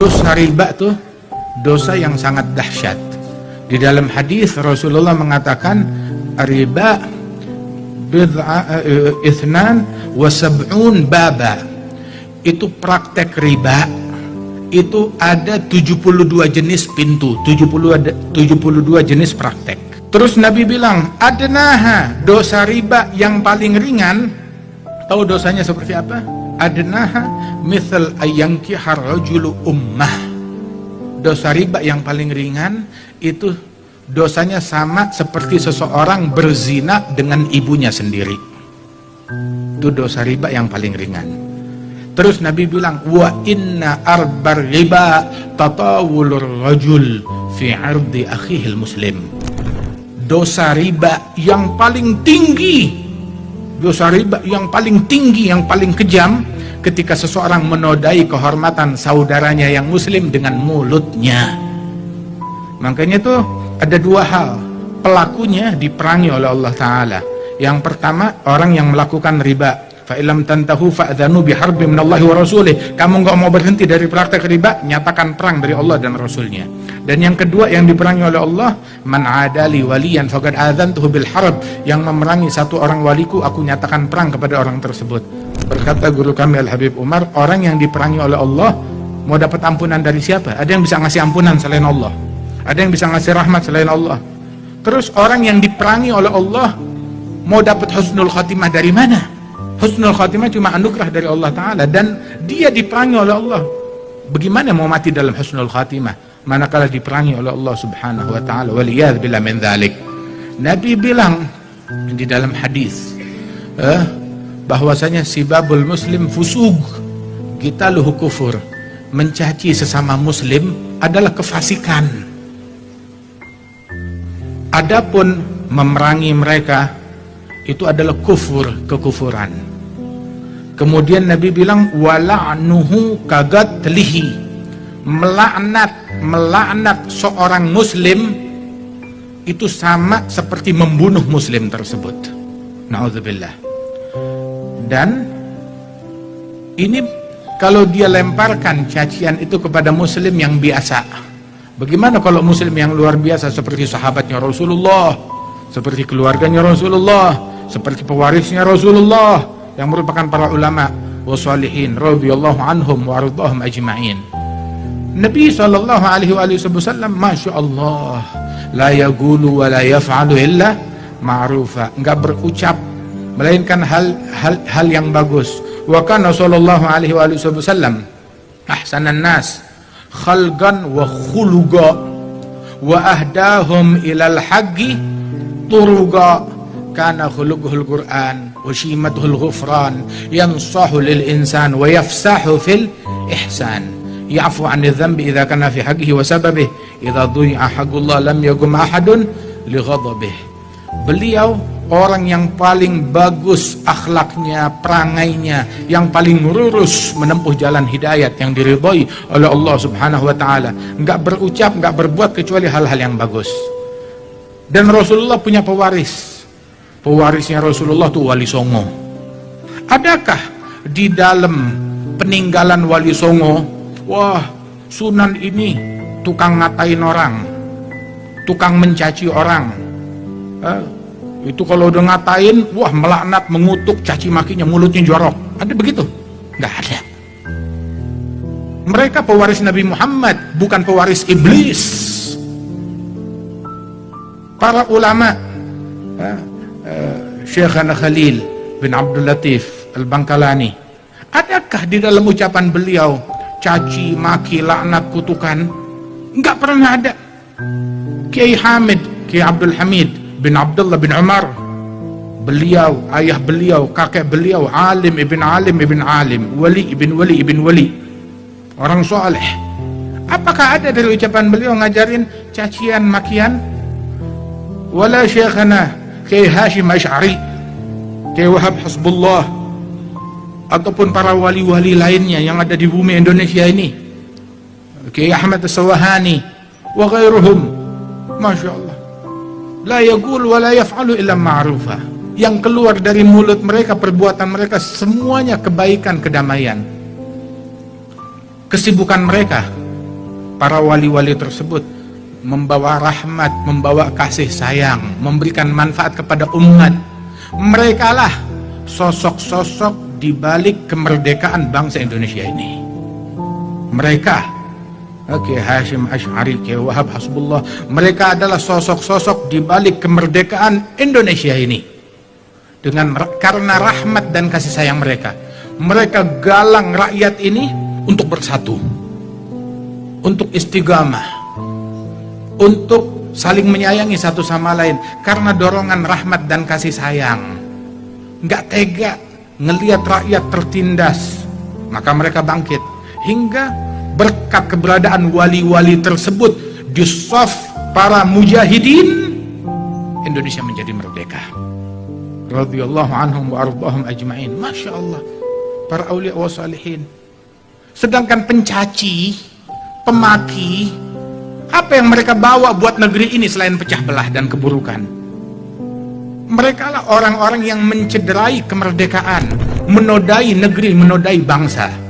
Dosa riba tuh dosa yang sangat dahsyat. Di dalam hadis Rasulullah mengatakan riba ithnan wa sab'un baba. Itu praktek riba itu ada 72 jenis pintu, 72 jenis praktek. Terus Nabi bilang, adnaha, dosa riba yang paling ringan. Tahu dosanya seperti apa? Adnaha mithal ayyangkihar rajulu ummah. Dosa riba yang paling ringan itu dosanya sama seperti seseorang berzina dengan ibunya sendiri. Itu dosa riba yang paling ringan. Terus Nabi bilang, wa inna arbar riba tatawulur rajul fi ardi akhihil muslim. Dosa riba yang paling tinggi, dosa riba yang paling tinggi, yang paling kejam, ketika seseorang menodai kehormatan saudaranya yang muslim dengan mulutnya. Makanya tuh ada dua hal, pelakunya diperangi oleh Allah Ta'ala. Yang pertama, orang yang melakukan riba, fa'ilam tantahu fa'adhanu biharbim minallahi wa rasulih. Kamu gak mau berhenti dari praktek riba, nyatakan perang dari Allah dan Rasulnya. Dan yang kedua yang diperangi oleh Allah, man adali waliyan faqad adzantuhu bil harb. Yang memerangi satu orang waliku, aku nyatakan perang kepada orang tersebut. Berkata guru kami Al-Habib Umar, orang yang diperangi oleh Allah mau dapat ampunan dari siapa? Ada yang bisa ngasih ampunan selain Allah? Ada yang bisa ngasih rahmat selain Allah? Terus orang yang diperangi oleh Allah mau dapat husnul khatimah dari mana? Husnul khatimah cuma anugerah dari Allah Ta'ala, dan dia diperangi oleh Allah. Bagaimana mau mati dalam husnul khatimah manakala diperangi oleh Allah Subhanahu wa Ta'ala? Waliyadz billah min dzalik. Nabi bilang di dalam hadis bahwasanya sibabul muslim fusug, qitaluhu kufur. Mencaci sesama muslim adalah kefasikan. Adapun memerangi mereka itu adalah kufur, kekufuran. Kemudian Nabi bilang wala'nuhu kagatlihi. Melaknat seorang muslim itu sama seperti membunuh muslim tersebut. Na'udzubillah. Dan ini kalau dia lemparkan cacian itu kepada muslim yang biasa. Bagaimana kalau muslim yang luar biasa seperti sahabatnya Rasulullah, seperti keluarganya Rasulullah, seperti pewarisnya Rasulullah yang merupakan para ulama wassalihin radhiyallahu anhum wa ardhahum ajma'in. Nabi SAW, Masya Allah, la yaqulu wa la yaf'alu illa ma'rufa, enggak berucap melainkan hal yang bagus. Wa kana sallallahu alaihi wasallam ahsanan nas khalqan wa khuluqa wa ahdahum ilal haqqi turuqa. Kana khuluquhul Qur'an wa shimatuhul ghufran yansahu lil insan wa yafsahu fil ihsan. Ya'fu 'anil dhanbi idza kana fi haqqihi wa sababihi idza dhui'a haqqullah lam yaqum ahadun li ghadabihi. Beliau orang yang paling bagus akhlaknya, perangainya, yang paling lurus menempuh jalan hidayat yang diridhai oleh Allah Subhanahu wa Ta'ala. Enggak berucap, enggak berbuat kecuali hal-hal yang bagus. Dan Rasulullah punya pewaris. Pewarisnya Rasulullah itu Wali Songo. Adakah di dalam peninggalan Wali Songo, wah, Sunan ini tukang ngatain orang, tukang mencaci orang, itu kalau udah ngatain, wah, melaknat, mengutuk, caci makinya, mulutnya jorok. Ada begitu? Nggak ada. Mereka pewaris Nabi Muhammad, bukan pewaris iblis. Para ulama, Syekhana Khalil bin Abdul Latif Al-Bangkalani, adakah di dalam ucapan beliau caci, maki, laknat, kutukan? Nggak pernah ada. Kiai Hamid, Kiai Abdul Hamid bin Abdullah bin Umar, beliau, ayah beliau, kakek beliau, alim ibn alim, wali ibn wali, orang soleh. Apakah ada dari ucapan beliau ngajarin cacian, makian? Wala syekhana Kiai Hashim Asy'ari, Kiai Wahab Hasbullah, ataupun para wali-wali lainnya yang ada di bumi Indonesia ini, Kiai Ahmad As-Sawahani wa ghairuhum, Masya Allah, la yaqul wa la yaf'alu illa ma'rufa. Yang keluar dari mulut mereka, perbuatan mereka semuanya kebaikan, kedamaian. Kesibukan mereka para wali-wali tersebut membawa rahmat, membawa kasih sayang, memberikan manfaat kepada umat. Mereka lah sosok-sosok di balik kemerdekaan bangsa Indonesia ini. Mereka, Hashim Asy'ari, Wahab Hasbullah, mereka adalah sosok-sosok di balik kemerdekaan Indonesia ini. Karena rahmat dan kasih sayang mereka, mereka galang rakyat ini untuk bersatu, untuk istiqamah, untuk saling menyayangi satu sama lain. Karena dorongan rahmat dan kasih sayang, nggak tega ngelihat rakyat tertindas, maka mereka bangkit. Hingga berkat keberadaan wali-wali tersebut di saf para mujahidin, Indonesia menjadi merdeka. Radhiyallahu anhum wa ardhahum ajma'in. Masya Allah, para aulia wa salihin. Sedangkan pencaci, pemaki, apa yang mereka bawa buat negeri ini selain pecah belah dan keburukan? Mereka lah orang-orang yang mencederai kemerdekaan, menodai negeri, menodai bangsa.